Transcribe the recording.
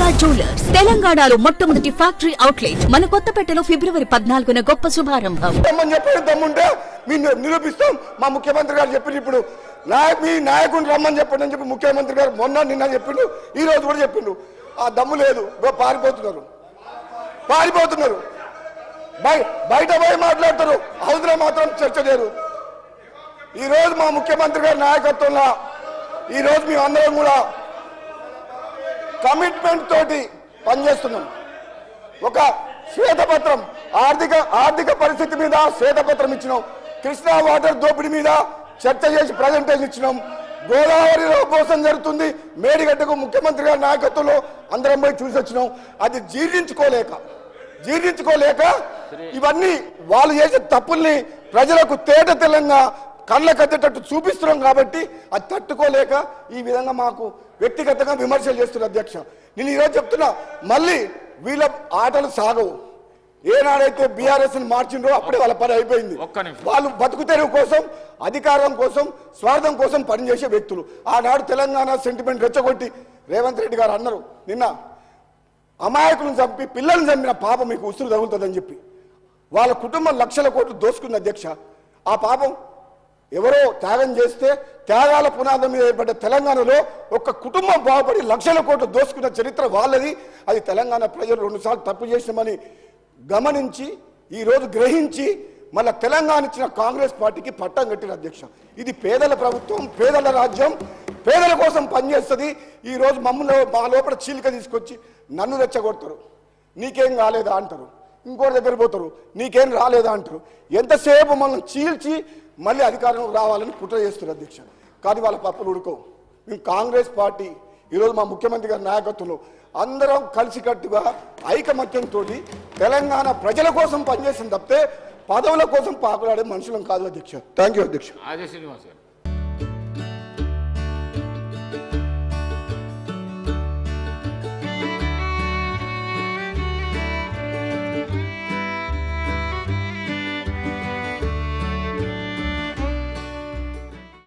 Durga jewellers తెలంగాణలో మొట్టమొదటి factory outlet మన కొత్తపేటలో ఫిబ్రవరి 14న గొప్ప శుభారంభం. దమ్ముంటే మీరు నిరూపిస్తాం. మా ముఖ్యమంత్రి గారు చెప్పిండు, ఇప్పుడు మీ నాయకుడిని రమ్మని చెప్పండి అని చెప్పి ముఖ్యమంత్రి గారు మొన్న నిన్న చెప్పిండు, ఈ రోజు కూడా చెప్పిండు. ఆ దమ్ము లేదు, పారిపోతున్నారు. బయట పోయి మాట్లాడతారు, హౌస్లో మాత్రం చర్చ లేదు. ఈ రోజు మా ముఖ్యమంత్రి గారి నాయకత్వంలో ఈ రోజు మేము అందరం కూడా కమిట్మెంట్ తోటి పనిచేస్తున్నాం. ఒక శ్వేతపత్రం ఆర్థిక పరిస్థితి మీద శ్వేతపత్రం ఇచ్చినాం. కృష్ణా వాటర్ దోపిడీ మీద చర్చ చేసి ప్రజెంటేషన్ ఇచ్చినాం. గోదావరిలో మోసం జరుగుతుంది, మేడిగడ్డకు ముఖ్యమంత్రి గారి నాయకత్వంలో అందరం పోయి చూసి వచ్చినాం. అది జీర్ణించుకోలేక ఇవన్నీ వాళ్ళు చేసే తప్పుల్ని ప్రజలకు తేట తెల్లంగా కళ్ళ కట్టేటట్టు చూపిస్తున్నాం. కాబట్టి అది తట్టుకోలేక ఈ విధంగా మాకు వ్యక్తిగతంగా విమర్శలు చేస్తున్నారు. అధ్యక్ష, నేను ఈరోజు చెప్తున్నా, మళ్ళీ వీళ్ళ ఆటలు సాగవు. ఏనాడైతే బీఆర్ఎస్ మార్చిండ్రో అప్పుడే వాళ్ళ పని అయిపోయింది. వాళ్ళు బతుకు తెరువు కోసం, అధికారం కోసం, స్వార్థం కోసం పనిచేసే వ్యక్తులు. ఆనాడు తెలంగాణ సెంటిమెంట్ రెచ్చగొట్టి రేవంత్ రెడ్డి గారు అన్నారు, నిన్న అమాయకులను చంపి పిల్లల్ని చంపిన పాపం మీకు ఉసురు తగులుతుందని చెప్పి వాళ్ళ కుటుంబం లక్షల కోట్లు దోసుకుంది. అధ్యక్ష, ఆ పాపం ఎవరో త్యాగం చేస్తే త్యాగాల పునాదం మీద ఏర్పడ్డ తెలంగాణలో ఒక కుటుంబం బాగుపడి లక్షల కోట్లు దోసుకున్న చరిత్ర వాళ్ళది. అది తెలంగాణ ప్రజలు 2 సార్లు తప్పు చేసినామని గమనించి ఈరోజు గ్రహించి మళ్ళీ తెలంగాణ ఇచ్చిన కాంగ్రెస్ పార్టీకి పట్టం కట్టిన. అధ్యక్ష, ఇది పేదల ప్రభుత్వం, పేదల రాజ్యం, పేదల కోసం పనిచేస్తుంది. ఈరోజు మమ్మల్ని మా లోపల చీలిక తీసుకొచ్చి నన్ను రెచ్చగొడతారు. నీకేం కాలేదా అంటారు, ఇంకోటి దగ్గర పోతారు, నీకేం రాలేదా అంటారు. ఎంతసేపు మనం చీల్చి మళ్ళీ అధికారంలోకి రావాలని కుట్ర చేస్తారు. అధ్యక్ష, కానీ వాళ్ళ పప్పులు ఉడుకోవు. మేము కాంగ్రెస్ పార్టీ ఈరోజు మా ముఖ్యమంత్రి గారి నాయకత్వంలో అందరం కలిసికట్టుగా ఐకమత్యంతో తెలంగాణ ప్రజల కోసం పనిచేసిన తప్పితే పదవుల కోసం పాకులాడే మనుషులం కాదు. అధ్యక్ష, థ్యాంక్ యూ. అధ్యక్ష.